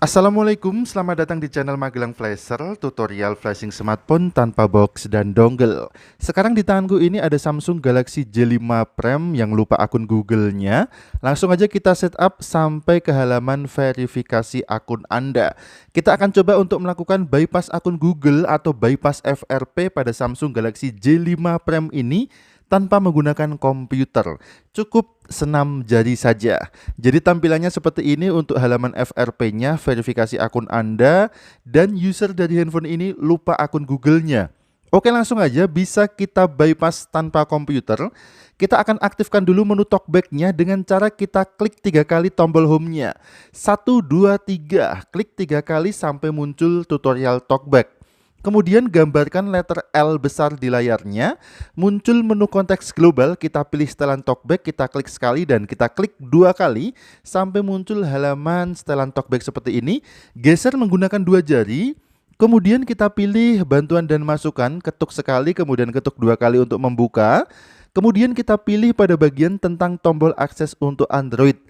Assalamualaikum, selamat datang di channel Magelang Flasher, tutorial flashing smartphone tanpa box dan dongle. Sekarang di tanganku ini ada Samsung Galaxy J5 Prime yang lupa akun Google-nya. Langsung aja kita setup sampai ke halaman verifikasi akun Anda. Kita akan coba untuk melakukan bypass akun Google atau bypass FRP pada Samsung Galaxy J5 Prime ini tanpa menggunakan komputer. Cukup senam jari saja. Jadi tampilannya seperti ini untuk halaman FRP-nya, verifikasi akun Anda, dan user dari handphone ini lupa akun Google-nya. Oke, langsung aja bisa kita bypass tanpa komputer. Kita akan aktifkan dulu menu talkback-nya dengan cara kita klik 3 kali tombol home-nya. 1, 2, 3. Klik 3 kali sampai muncul tutorial talkback. Kemudian gambarkan letter L besar di layarnya, muncul menu konteks global, kita pilih setelan talkback, kita klik sekali dan kita klik 2 kali sampai muncul halaman setelan talkback seperti ini. Geser menggunakan 2 jari, kemudian kita pilih bantuan dan masukan, ketuk sekali kemudian ketuk 2 kali untuk membuka. Kemudian kita pilih pada bagian tentang tombol akses untuk Android.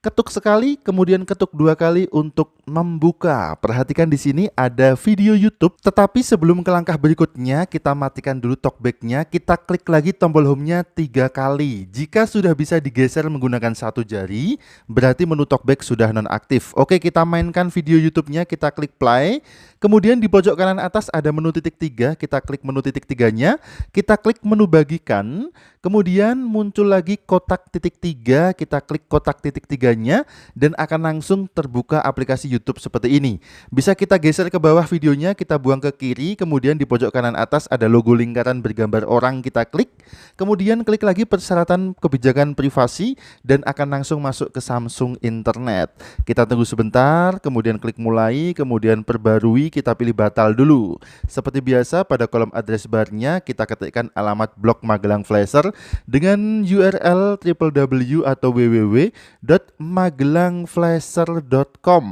Ketuk sekali, kemudian ketuk 2 kali untuk membuka. Perhatikan di sini ada video YouTube. Tetapi sebelum ke langkah berikutnya, kita matikan dulu talkback-nya. Kita klik lagi tombol home-nya 3 kali. Jika sudah bisa digeser menggunakan 1 jari, berarti menu talkback sudah nonaktif. Oke, kita mainkan video YouTube-nya. Kita klik play. Kemudian di pojok kanan atas ada menu titik 3. Kita klik menu titik 3-nya. Kita klik menu bagikan. Kemudian muncul lagi kotak titik 3. Kita klik kotak titik 3-nya dan akan langsung terbuka aplikasi YouTube seperti ini. Bisa kita geser ke bawah videonya, kita buang ke kiri, kemudian di pojok kanan atas ada logo lingkaran bergambar orang, kita klik. Kemudian klik lagi persyaratan kebijakan privasi dan akan langsung masuk ke Samsung Internet. Kita tunggu sebentar, kemudian klik mulai, kemudian perbarui, kita pilih batal dulu. Seperti biasa pada kolom address bar-nya kita ketikkan alamat blog Magelang Flasher dengan URL www atau www.magelangflasher.com.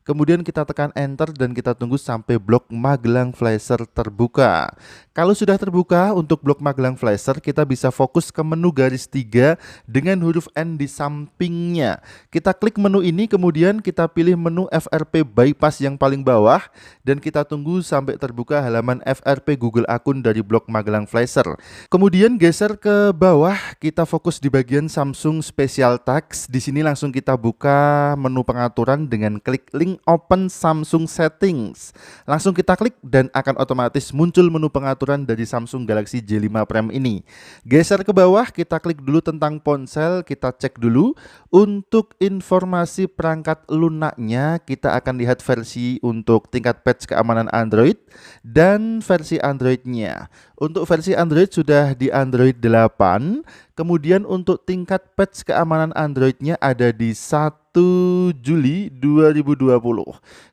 Kemudian kita tekan enter dan kita tunggu sampai blog Magelang Flasher terbuka. Kalau sudah terbuka untuk blog Magelang Flasher, kita bisa fokus ke menu garis 3 dengan huruf N di sampingnya. Kita klik menu ini, kemudian kita pilih menu FRP bypass yang paling bawah dan kita tunggu sampai terbuka halaman FRP Google akun dari blog Magelang Flasher. Kemudian geser ke bawah, kita fokus di bagian Samsung Special Tags. Di sini langsung kita buka menu pengaturan dengan klik link open Samsung Settings. Langsung kita klik dan akan otomatis muncul menu pengaturan dari Samsung Galaxy J5 Prime ini. Geser ke bawah, kita klik dulu tentang ponsel, kita cek dulu. Untuk informasi perangkat lunaknya, kita akan lihat versi untuk tingkat patch keamanan Android dan versi Androidnya. Untuk versi Android sudah di Android 8. Kemudian untuk tingkat patch keamanan Androidnya ada di 1 Juli 2020.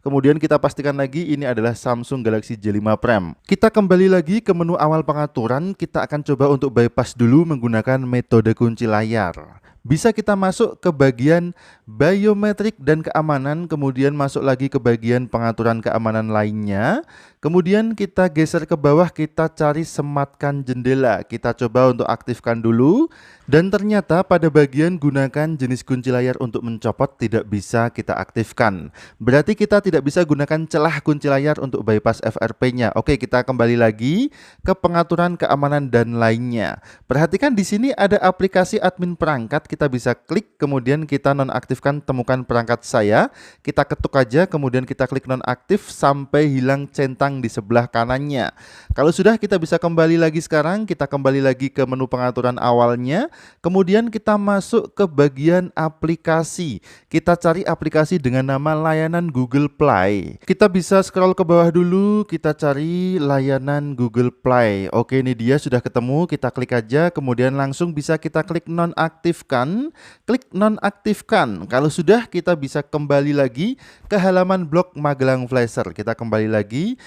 Kemudian kita pastikan lagi ini adalah Samsung Galaxy J5 Prime. Kita kembali lagi ke menu awal pengaturan. Kita akan coba untuk bypass dulu menggunakan metode kunci layar. Bisa kita masuk ke bagian biometrik dan keamanan, kemudian masuk lagi ke bagian pengaturan keamanan lainnya. Kemudian kita geser ke bawah, kita cari sematkan jendela. Kita coba untuk aktifkan dulu. Dan ternyata pada bagian gunakan jenis kunci layar untuk mencopot tidak bisa kita aktifkan. Berarti kita tidak bisa gunakan celah kunci layar untuk bypass FRP-nya. Oke, kita kembali lagi ke pengaturan keamanan dan lainnya. Perhatikan di sini ada aplikasi admin perangkat. Kita bisa klik, kemudian kita nonaktifkan temukan perangkat saya. Kita ketuk aja, kemudian kita klik nonaktif sampai hilang centang di sebelah kanannya. Kalau sudah, kita bisa kembali lagi sekarang. Kita kembali lagi ke menu pengaturan awalnya. Kemudian kita masuk ke bagian aplikasi. Kita cari aplikasi dengan nama layanan Google Play. Kita bisa scroll ke bawah dulu, kita cari layanan Google Play. Oke, ini dia sudah ketemu, kita klik aja, kemudian langsung bisa kita klik nonaktifkan. Klik nonaktifkan. Kalau sudah, kita bisa kembali lagi ke halaman blog Magelang Flasher. Kita kembali lagi,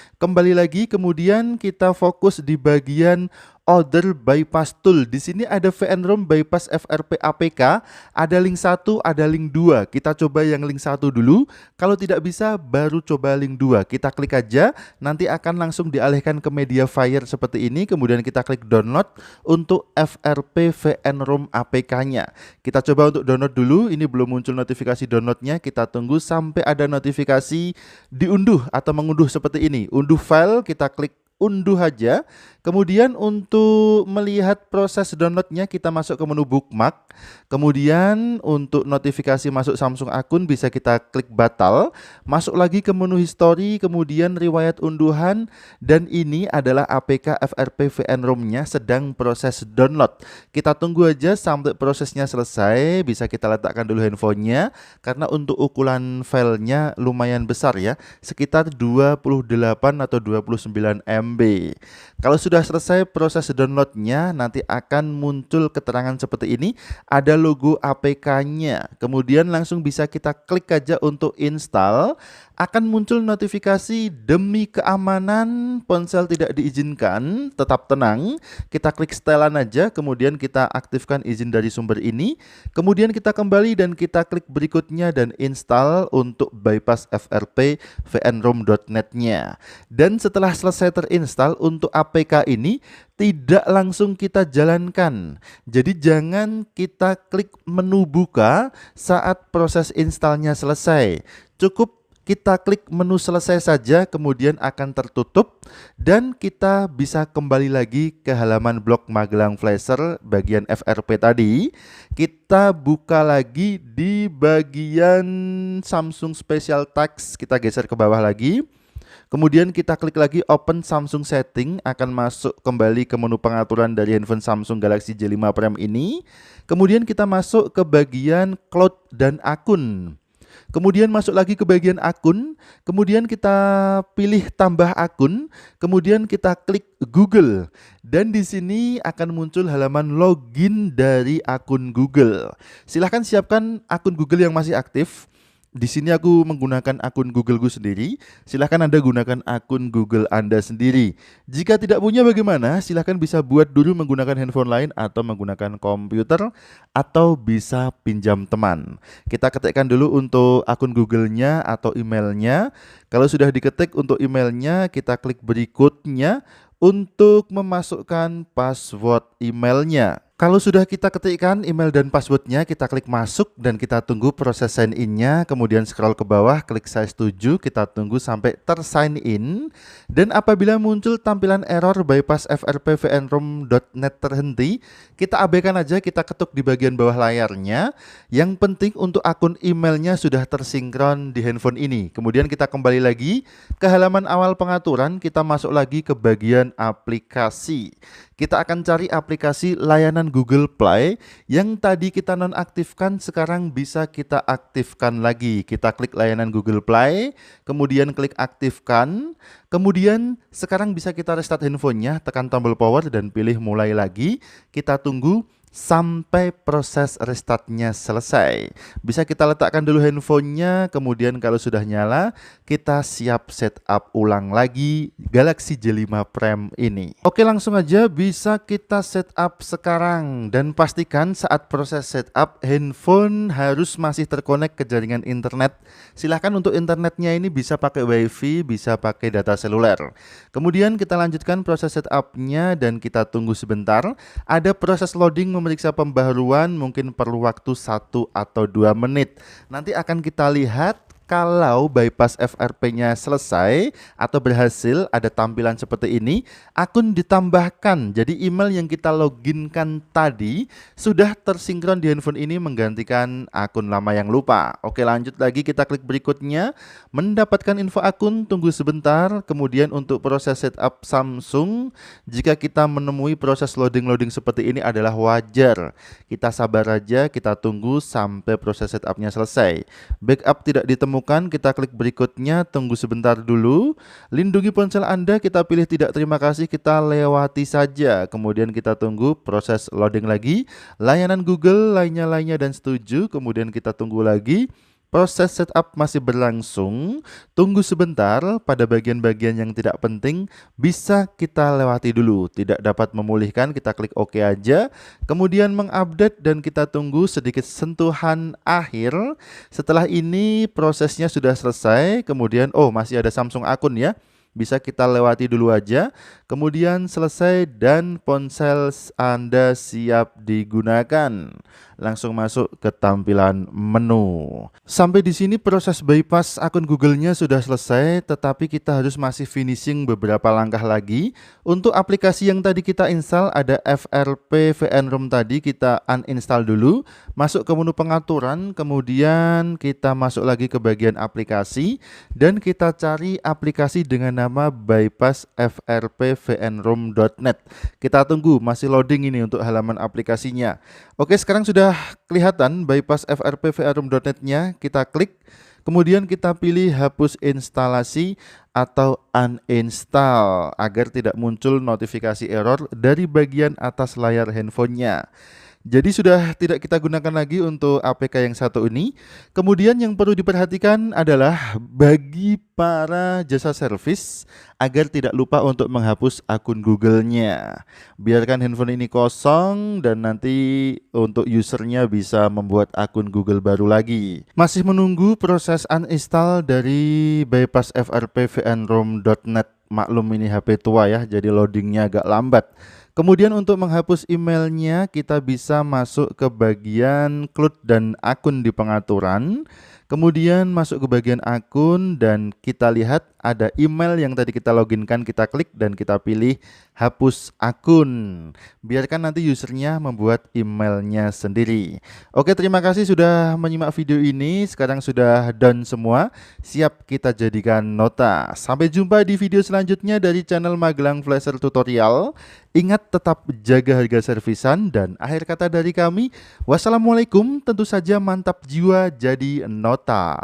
kemudian kita fokus di bagian Other Bypass Tool. Di sini ada VNROM Bypass FRP APK, ada link 1, ada link 2. Kita coba yang link 1 dulu. Kalau tidak bisa, baru coba link 2. Kita klik aja, nanti akan langsung dialihkan ke Mediafire seperti ini. Kemudian kita klik download untuk FRP VNROM APK-nya. Kita coba untuk download dulu. Ini belum muncul notifikasi downloadnya. Kita tunggu sampai ada notifikasi diunduh atau mengunduh seperti ini. Unduh file, kita klik unduh aja. Kemudian untuk melihat proses downloadnya kita masuk ke menu bookmark. Kemudian untuk notifikasi masuk Samsung akun bisa kita klik batal. Masuk lagi ke menu history, kemudian riwayat unduhan. Dan ini adalah APK FRP VNROM-nya sedang proses download. Kita tunggu aja sampai prosesnya selesai. Bisa kita letakkan dulu handphonenya, karena untuk ukuran filenya lumayan besar ya, sekitar 28 atau 29 MB. Kalau sudah selesai proses downloadnya, nanti akan muncul keterangan seperti ini, ada logo APK-nya. Kemudian langsung bisa kita klik aja untuk install. Akan muncul notifikasi demi keamanan ponsel tidak diizinkan, tetap tenang. Kita klik setelan aja, kemudian kita aktifkan izin dari sumber ini. Kemudian kita kembali dan kita klik berikutnya dan install untuk bypass FRP VNROM.net-nya. Dan setelah selesai terinstall untuk APK ini tidak langsung kita jalankan. Jadi jangan kita klik menu buka saat proses installnya selesai. Cukup kita klik menu selesai saja, kemudian akan tertutup dan kita bisa kembali lagi ke halaman blog Magelang Flasher bagian FRP tadi. Kita buka lagi di bagian Samsung Special Tags, kita geser ke bawah lagi. Kemudian kita klik lagi open Samsung setting, akan masuk kembali ke menu pengaturan dari handphone Samsung Galaxy J5 Prime ini. Kemudian kita masuk ke bagian cloud dan akun. Kemudian masuk lagi ke bagian akun, kemudian kita pilih tambah akun, kemudian kita klik Google. Dan di sini akan muncul halaman login dari akun Google. Silahkan siapkan akun Google yang masih aktif. Di sini aku menggunakan akun Googleku sendiri. Silahkan Anda gunakan akun Google Anda sendiri. Jika tidak punya bagaimana? Silahkan bisa buat dulu menggunakan handphone lain atau menggunakan komputer atau bisa pinjam teman. Kita ketikkan dulu untuk akun Google-nya atau emailnya. Kalau sudah diketik untuk emailnya, kita klik berikutnya untuk memasukkan password emailnya. Kalau sudah kita ketikkan email dan passwordnya, kita klik masuk dan kita tunggu proses sign in-nya. Kemudian scroll ke bawah, klik saya setuju, kita tunggu sampai tersign in. Dan apabila muncul tampilan error bypass FRP VNROM.net terhenti, kita abaikan aja, kita ketuk di bagian bawah layarnya. Yang penting untuk akun emailnya sudah tersinkron di handphone ini. Kemudian kita kembali lagi ke halaman awal pengaturan, kita masuk lagi ke bagian aplikasi. Kita akan cari aplikasi layanan Google Play yang tadi kita nonaktifkan, sekarang bisa kita aktifkan lagi. Kita klik layanan Google Play, kemudian klik aktifkan. Kemudian sekarang bisa kita restart handphonenya, tekan tombol power dan pilih mulai lagi. Kita tunggu sampai proses restartnya selesai. Bisa kita letakkan dulu handphonenya, kemudian kalau sudah nyala, kita siap setup ulang lagi Galaxy J5 Prime ini. Oke, langsung aja bisa kita setup sekarang. Dan pastikan saat proses setup, handphone harus masih terkonek ke jaringan internet. Silahkan untuk internetnya ini bisa pakai WiFi, bisa pakai data seluler. Kemudian kita lanjutkan proses setupnya dan kita tunggu sebentar. Ada proses loading memeriksa pembaharuan, mungkin perlu waktu 1 atau 2 menit. Nanti akan kita lihat kalau bypass FRP-nya selesai atau berhasil, ada tampilan seperti ini, akun ditambahkan. Jadi email yang kita loginkan tadi sudah tersinkron di handphone ini menggantikan akun lama yang lupa. Oke, lanjut lagi, kita klik berikutnya, mendapatkan info akun, tunggu sebentar. Kemudian untuk proses setup Samsung, jika kita menemui proses loading seperti ini adalah wajar. Kita sabar aja, kita tunggu sampai proses setupnya selesai. Backup tidak ditemukan, kita klik berikutnya, tunggu sebentar dulu. Lindungi ponsel Anda, kita pilih tidak terima kasih, kita lewati saja. Kemudian kita tunggu proses loading lagi, layanan Google, lainnya dan setuju. Kemudian kita tunggu lagi. proses setup masih berlangsung, tunggu sebentar. Pada bagian-bagian yang tidak penting bisa kita lewati dulu. Tidak dapat memulihkan, kita klik OK aja. Kemudian mengupdate dan kita tunggu sedikit sentuhan akhir. Setelah ini prosesnya sudah selesai. Kemudian masih ada Samsung akun ya. Bisa kita lewati dulu aja. Kemudian selesai dan ponsel Anda siap digunakan. Langsung masuk ke tampilan menu. Sampai di sini proses bypass akun Google-nya sudah selesai, tetapi kita harus masih finishing beberapa langkah lagi. Untuk aplikasi yang tadi kita install ada FRP VN-ROM tadi, kita uninstall dulu. Masuk ke menu pengaturan, kemudian kita masuk lagi ke bagian aplikasi dan kita cari aplikasi dengan nama bypass FRP VNROM.net. Kita tunggu, masih loading ini untuk halaman aplikasinya. Oke, sekarang sudah kelihatan bypass FRP VNROM.net-nya. Kita klik, kemudian kita pilih hapus instalasi atau uninstall agar tidak muncul notifikasi error dari bagian atas layar handphonenya. Jadi sudah tidak kita gunakan lagi untuk APK yang satu ini. Kemudian yang perlu diperhatikan adalah bagi para jasa servis agar tidak lupa untuk menghapus akun Google-nya. Biarkan handphone ini kosong dan nanti untuk usernya bisa membuat akun Google baru lagi. Masih menunggu proses uninstall dari bypass FRP VNROM.net. Maklum ini HP tua ya, jadi loadingnya agak lambat. Kemudian untuk menghapus emailnya kita bisa masuk ke bagian cloud dan akun di pengaturan. Kemudian masuk ke bagian akun dan kita lihat ada email yang tadi kita loginkan, kita klik dan kita pilih hapus akun. Biarkan nanti usernya membuat emailnya sendiri. Oke, terima kasih sudah menyimak video ini. Sekarang sudah done semua, siap kita jadikan nota. Sampai jumpa di video selanjutnya dari channel Magelang Flasher Tutorial. Ingat tetap jaga harga servisan dan akhir kata dari kami, wassalamualaikum, tentu saja mantap jiwa jadi nota.